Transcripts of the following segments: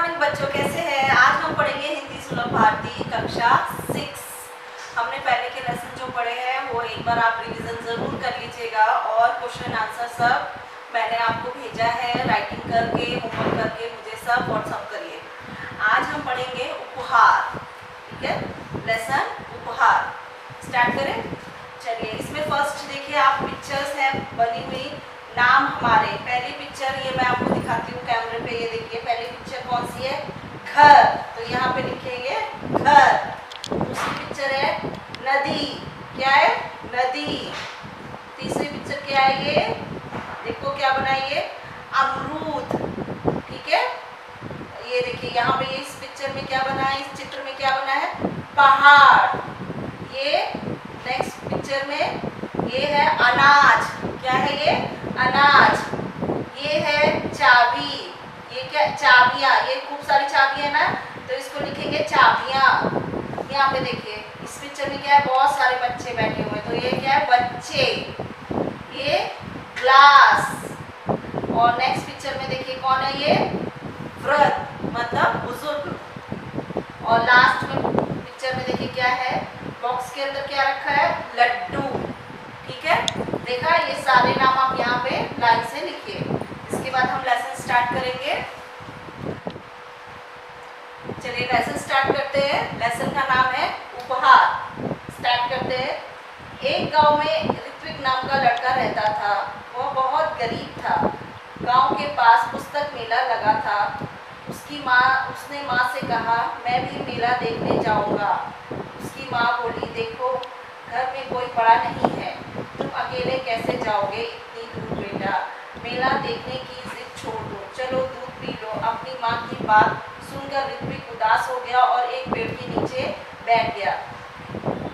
Morning बच्चों, कैसे हैं? आज हम पढ़ेंगे हिंदी सुलभ भारती कक्षा 6। हमने पहले के लेसन जो पढ़े हैं वो एक बार आप रिवीजन ज़रूर कर लीजिएगा और क्वेश्चन आंसर सब मैंने आपको भेजा है राइटिंग करके, होमवर्क करके, मुझे सब व्हाट्सअप करिए। आज हम पढ़ेंगे उपहार, ठीक है? लेसन उपहार स्टार्ट करें। चलिए, इसमें फर्स्ट देखिए आप पिक्चर्स हैं बनी हुई, नाम हमारे। पहली पिक्चर ये मैं आपको दिखाती हूँ कैमरे पे, ये देखिए पहली पिक्चर कौन सी है? घर, तो यहाँ पे लिखेंगे घर। दूसरी पिक्चर है नदी, क्या है? नदी। तीसरी पिक्चर क्या है? ये देखो क्या बना है, ये अमरूद, ठीक है? ये देखिए यहाँ पे इस पिक्चर में क्या बना है, इस चित्र में क्या बना है? पहाड़। ये नेक्स्ट पिक्चर में ये है अनाज, क्या है ये? अनाज। ये है चाबी, ये क्या? चाबियां। ये खूब सारी चाबियां ना, तो इसको लिखेंगे चाबियां। यहाँ पे देखिए इस पिक्चर में क्या है? बहुत सारे बच्चे बैठे हुए हैं, तो ये क्या है? बच्चे। ये ग्लास। और नेक्स्ट पिक्चर में देखिए कौन है? ये वृद्ध, मतलब बुजुर्ग। और लास्ट में पिक्चर में देखिए क्या है? बॉक्स के अंदर क्या रखा है? लड्डू, ठीक है? देखा, ये सारे नाम आप यहाँ पे लाइन से लिखिए। इसके बाद हम लेसन स्टार्ट करेंगे। चलिए लेसन स्टार्ट करते हैं। लेसन का नाम है उपहार। स्टार्ट करते हैं। एक गांव में ऋत्विक नाम का लड़का रहता था। वह बहुत गरीब था। गांव के पास पुस्तक मेला लगा था। उसने माँ से कहा, मैं भी मेला देखने जाऊंगा। उसकी माँ बोली, देखो घर में कोई बड़ा नहीं है, तुम अकेले कैसे जाओगे इतनी दूर बेटा? मेला देखने की जिद छोड़ दो, चलो दूध पी लो। अपनी माँ की बात सुनकर ऋत्विक उदास हो गया और एक पेड़ के नीचे बैठ गया।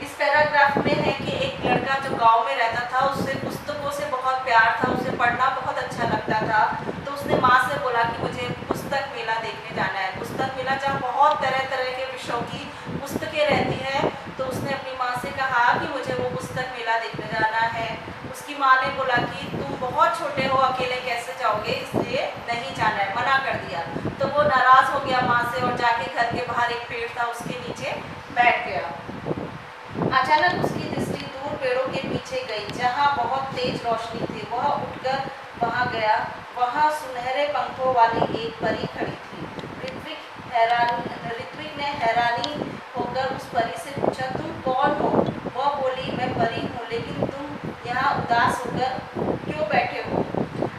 इस पैराग्राफ में है कि एक लड़का जो गांव में रहता था, उससे पुस्तकों से बहुत प्यार था, उसे पढ़ना बहुत अच्छा लगता था। तो उसने माँ से बोला कि मुझे पुस्तक मेला देखने जाना है। पुस्तक मेला जहाँ बहुत तरह तरह के विषयों की पुस्तकें रहती है, तो उसने अपनी माँ से कहा कि मुझे वो पुस्तक मेला देखने जाना है। उसकी माँ ने बोला कि तुम बहुत छोटे हो, अकेले कैसे जाओगे, इसलिए नहीं जाना है, मना कर दिया। तो वो नाराज हो गया माँ से और जाके घर के बाहर एक पेड़ था उसके नीचे बैठ गया। अचानक उसकी दृष्टि दूर पेड़ों के पीछे गई, जहाँ बहुत तेज रोशनी थी। वह उठकर वहाँ गया। वहाँ सुनहरे पंखों वाली एक परी खड़ी थी। ऋत्विक ने हैरानी होकर उस परी से पूछा, तुम कौन हो? वह बोली, मैं परी हूँ, लेकिन तुम यहाँ उदास होकर क्यों बैठे हो?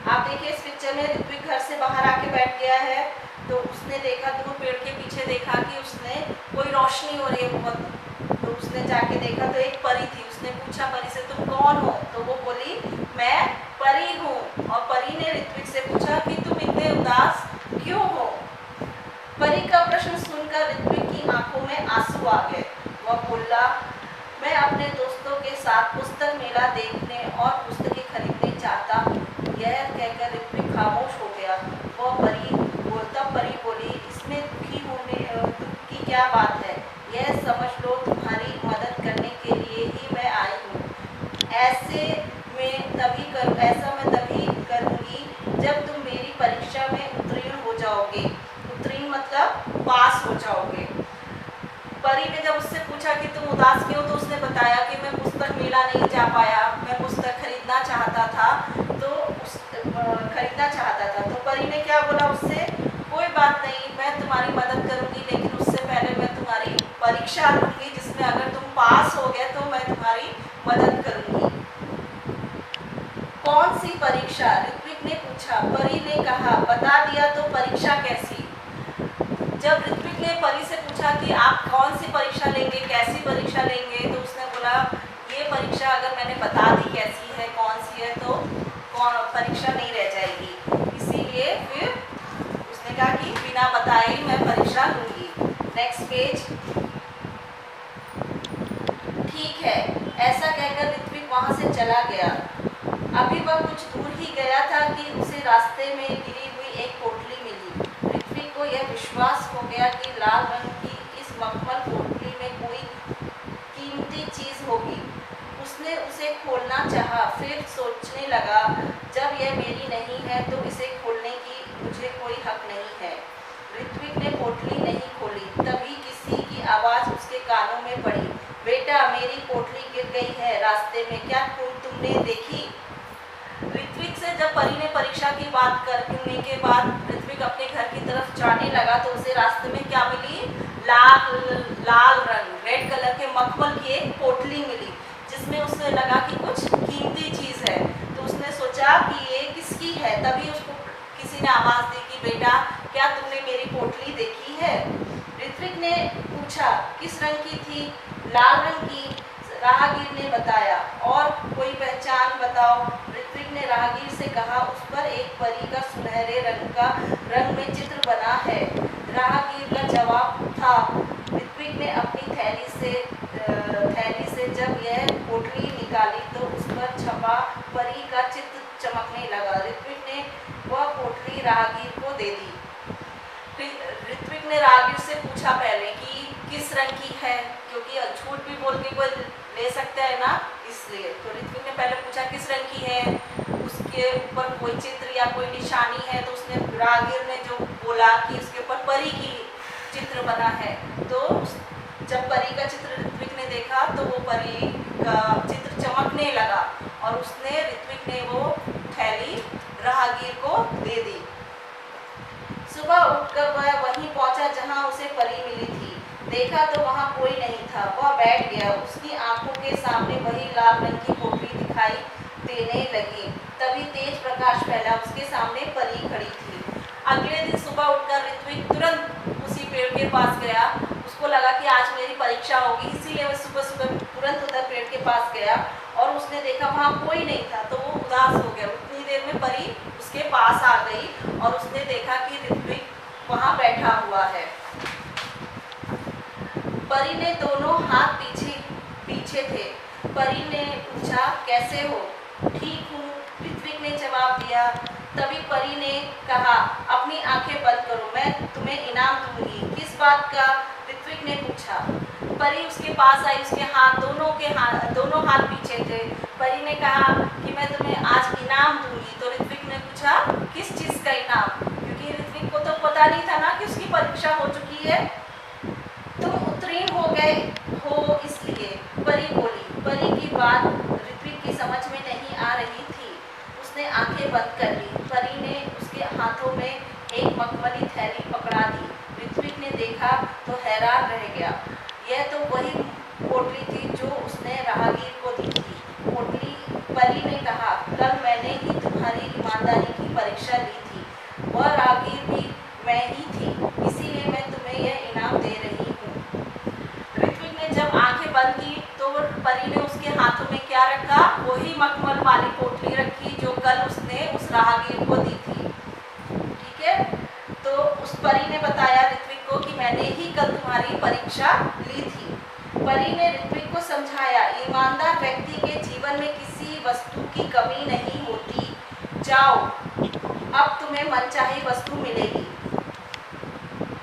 आप देखिए इस पिक्चर में ऋत्विक घर से बाहर आके बैठ गया है। तो उसने देखा, दूर पेड़ के पीछे देखा कि उसने कोई रोशनी हो रही है बहुत। तो उसने जाके देखा तो एक परी थी। उसने पूछा परी से, तुम कौन हो? तो वो बोली, मैं परी हूँ। और परी ने ऋत्विक से पूछा कि तुम इतने उदास क्यों हो? परी का प्रश्न सुनकर ऋत्विक की आंखों में आंसू आ गए। वह बोला, मैं अपने दोस्तों के साथ पुस्तक मेला देखने और पुस्तकें खरीदने चाहता हूँ। यह कहकर ऋत्विक खामोश हो गया। तब परी बोली, इसमें दुख की क्या बात है? यह समझ लो तुम्हारी मदद करने के लिए ही मैं आई हूँ। ऐसा मैं तभी करूँगी जब तुम मेरी परीक्षा में उत्तीर्ण हो जाओगे। उत्तीर्ण मतलब पास हो जाओगे। परी ने जब उससे पूछा कि तुम उदास क्यों, तो उसने बताया कि मैं पुस्तक मेला नहीं जा पाया, मैं पुस्तक खरीदना चाहता था। तो परी ने क्या बोला उससे, कोई बात नहीं, मैं तुम्हारी मदद करूंगी, लेकिन उससे पहले मैं तुम्हारी परीक्षा लूंगी, जिसमें अगर तुम पास हो गए तो मैं तुम्हारी मदद करूंगी। कौन सी परीक्षा? ऋत्विक ने पूछा। परी ने कहा, बता दिया तो परीक्षा कैसी? जब ऋत्विक ने परी से पूछा कि आप कौन सी परीक्षा लेंगे, कैसी परीक्षा लेंगे, तो उसने बोला, ये परीक्षा अगर मैंने बता दी कैसी है, कौन सी है, तो परीक्षा नहीं रह जाएगी। इसीलिए फिर उसने कहा कि बिना बताए ही मैं परीक्षा लूंगी। Next page. ठीक है, ऐसा कहकर ऋत्विक वहां से चला गया। अभी वह कुछ दूर ही गया था कि उसे रास्ते में गिरी हुई एक पोटली मिली। ऋत्विक को यह विश्वास हो गया कि लाल रंग की इस मखमल पोटली में कोई कीमती चीज होगी। उसने उसे खोलना चाहा, फिर सोचने लगा, जब यह मेरी नहीं है तो इसे खोलने की मुझे कोई हक नहीं है। ऋत्विक ने गई है रास्ते में, क्या तुमने देखी? ऋत्विक से जब परी ने परीक्षा की बात करने के बाद ऋत्विक अपने घर की तरफ जाने लगा तो उसे रास्ते में क्या मिली? लाल रंग, रेड कलर के मखमल की एक पोटली मिली, जिसमें उसे लगा कि कुछ कीमती चीज है। तो उसने सोचा कि ये किसकी है। तभी उसको किसी ने आवाज दी कि बेटा, क्या तुमने मेरी पोटली देखी है? ऋत्विक ने पूछा, किस रंग की थी? लाल रंग की, राहगीर ने बताया। और कोई पहचान बताओ। ऋत्विक ने राहगीर से कहा, उस पर एक परी का सुनहरे रंग में चित्र बना है। राहगीर का जवाब था। ऋत्विक ने अपनी थैली से जब यह पोटली निकाली तो उस पर छपा परी का चित्र चमकने लगा। ऋत्विक ने वह पोटली राहगीर को दे दी। ऋत्विक ने राहगीर से पूछा पहले कि किस रंग की है, क्योंकि झूठ भी बोल के कोई ले सकता है ना, इसलिए। तो ऋत्विक ने पहले पूछा किस रंग की है, उसके ऊपर कोई चित्र या कोई निशानी है। तो उसने राहगीर ने जो बोला कि उसके ऊपर परी की चित्र बना है। तो जब परी का चित्र ऋत्विक ने देखा तो वो परी का चित्र चमकने लगा और ऋत्विक ने वो थैली राहगीर को दे दी। सुबह उठकर वह वहीं पहुंचा जहां उसे परी मिली थी। देखा तो वहां कोई नहीं था। वह बैठ गया। उसकी आंखों के सामने वही लाल रंग की पोटली दिखाई देने लगी। तभी तेज प्रकाश फैला। उसके सामने परी खड़ी थी। अगले दिन सुबह उठकर ऋत्विक तुरंत उसी पेड़ के पास गया। उसको लगा कि आज मेरी परीक्षा होगी, इसीलिए वह सुबह सुबह तुरंत उधर पेड़ के पास गया और उसने देखा वहां कोई नहीं था। तो वो उदास हो गया। उतनी देर में परी उसके पास आ गई और उसने देखा कि ऋत्विक वहां बैठा हुआ है। परी ने दोनों हाथ पीछे थे। परी ने पूछा, कैसे हो? ठीक हूँ, ऋत्विक ने जवाब दिया। तभी परी ने कहा, अपनी आंखें बंद करो, मैं तुम्हें इनाम दूंगी। किस बात का? ऋत्विक ने पूछा। परी उसके पास आई। उसके दोनों हाथ पीछे थे। परी ने कहा कि मैं तुम्हें आज इनाम दूंगी। तो ऋत्विक ने पूछा, किस चीज का इनाम? क्योंकि ऋत्विक को तो पता नहीं था ना कि उसकी परीक्षा हो चुकी है। तुम उत्तीर्ण हो गए हो इसलिए, परी बोली। परी की बात ऋत्विक की समझ में नहीं आ रही थी। उसने आंखें बंद कर ली। परी ने उसके हाथों में एक मखमली थैली पकड़ा दी। ऋत्विक ने देखा तो हैरान रह गया। यह तो वही पोटली थी जो उसने राहगीर को दी थी। परी ने कहा, कल मैंने ही तुम्हारी ईमानदारी की परीक्षा ली थी। वह राहगीर भी मैं ही थी, इसीलिए मैं तुम्हें यह इनाम दे रही हूँ। ऋत्विक ने जब आंखें बंद की तो परी ने उसके हाथों में क्या रखा? वही मखमल वाली पोटली रखी जो कल उसने उस राहगीर को दी थी। ठीक है, तो उस परी ने बताया ऋत्विक को कि मैंने ही कल तुम्हारी परीक्षा ली थी। परी ने ऋत्विक को समझाया, ईमानदार व्यक्ति के जीवन में किसी वस्तु की कमी नहीं होती। जाओ, अब तुम्हें मनचाही वस्तु मिलेगी।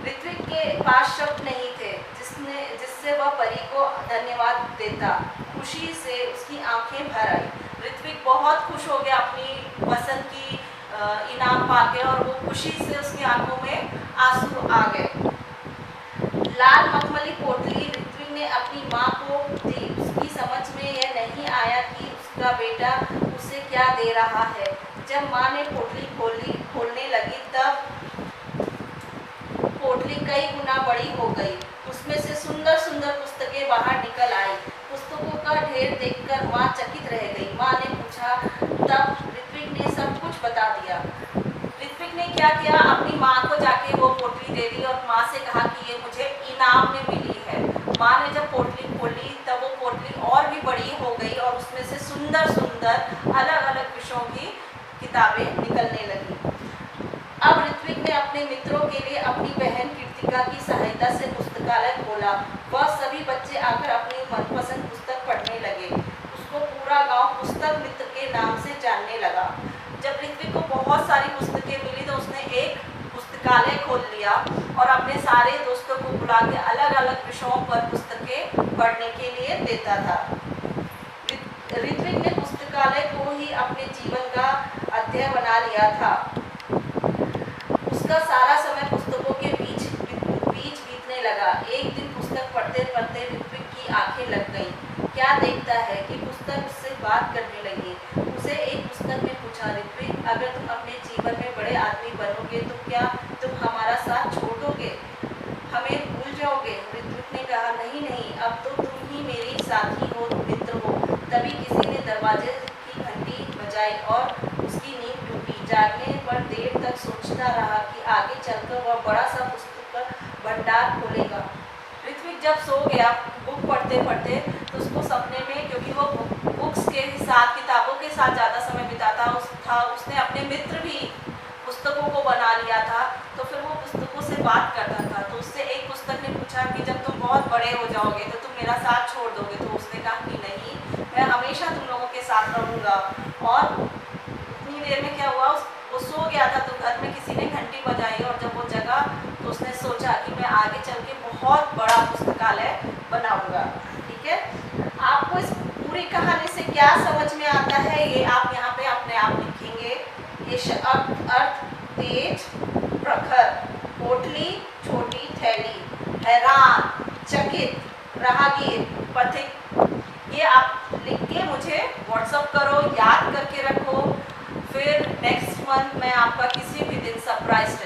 ऋत्विक के पास शब्द नहीं थे जिससे वह परी को धन्यवाद देता। खुशी से उसकी आंखें भर आई। ऋत्विक बहुत खुश हो गया अपनी पसंद की इनाम पाके और वो खुशी से उसकी आंखों में आंसू आ गए। लाल मखमली पोटली ऋत्विक ने अपनी माँ को दी। उसकी समझ में यह नहीं आया कि उसका बेटा उसे क्या दे रहा है। जब माँ ने पोटली खोलने लगी तब पोटली कई गुना बड़ी हो गई। उसमें से सुंदर सुंदर पुस्तकें बाहर निकल आई। पुस्तकों का ढेर देखकर माँ चकित रह गई। माँ ने पूछा, तब ऋत्विक ने सब कुछ बता दिया। ऋत्विक ने क्या किया, अपनी माँ को जाके वो पोटली दे दी और माँ से कहा कि ये मुझे इनाम में मिली है। माँ ने जब पोटली खोली तब वो पोटली और भी बड़ी हो गई और उसमें से सुंदर सुंदर अलग अलग विषयों की किताबें निकलने लगी। अब ऋत्विक ने अपने मित्रों के लिए अपनी बहन कीर्तिका की सहायता से पुस्तकालय खोला। वह सभी बच्चे आकर अपनी मनपसंद पुस्तक पढ़ने लगे। उसको पूरा गांव पुस्तक मित्र के नाम से जानने लगा। जब ऋत्विक को बहुत सारी पुस्तकें मिली तो उसने एक पुस्तकालय खोल लिया और अपने सारे दोस्तों को बुला के अलग अलग विषयों पर पुस्तकें पढ़ने के लिए देता था। ऋत्विक ने पुस्तकालय को ही अपने जीवन का अध्यय बना लिया था। उसका सारा समय पुस्तकों के बीच बीतने लगा। एक दिन पुस्तक पढ़ते पढ़ते ऋत्विक की आंखें लग गईं। क्या देखता है कि पुस्तक उससे बात करने लगी। उसे एक पुस्तक ने पूछा, ऋत्विक, अगर तुम अपने जीवन में बड़े आदमी बनोगे तो क्या तुम हमारा साथ छोड़ दोगे, हमें भूल जाओगे? ऋत्विक ने कहा, नहीं नहीं, अब तो तुम ही मेरे साथी हो, मित्र हो। तभी किसी ने दरवाजे की घंटी बजाई और उसकी नींद टूटी। जागने पर देर तक सोचता रहा कि आगे चलकर वह बड़ा सा पुस्तक का भंडार खोलेगा। ऋत्विक जब सो गया बुक पढ़ते पढ़ते, तो उसको सपने में, क्योंकि वो बुक्स के साथ, किताबों के साथ ज़्यादा समय बिताता उसने अपने मित्र भी पुस्तकों को बना लिया था, तो फिर वो पुस्तकों से बात करता था। तो उससे एक पुस्तक ने पूछा कि जब तुम बहुत बड़े हो जाओगे तो तुम मेरा साथ छोड़ दोगे? तो उसने कहा कि नहीं, मैं हमेशा तुम लोगों के साथ रहूँगा। और उतनी देर में क्या हुआ, वो सो गया था, तो घर में किसी ने घंटी बजाई और जब वो जगा तो उसने सोचा कि मैं आगे चल के बहुत बड़ा पुस्तकालय बनाऊंगा। ठीक है, आपको इस पूरी कहानी से क्या समझ में आता है, ये आप यहाँ पे अपने आप लिखेंगे। ये अर्थ तेज, प्रखर, पोटली, छोटी थैली, हैरान, चकित, राहगीर, पथिक। ये आप लिख के मुझे व्हाट्सअप करो, याद करके रखो। फिर नेक्स्ट मंथ मैं आपका किसी भी दिन सरप्राइज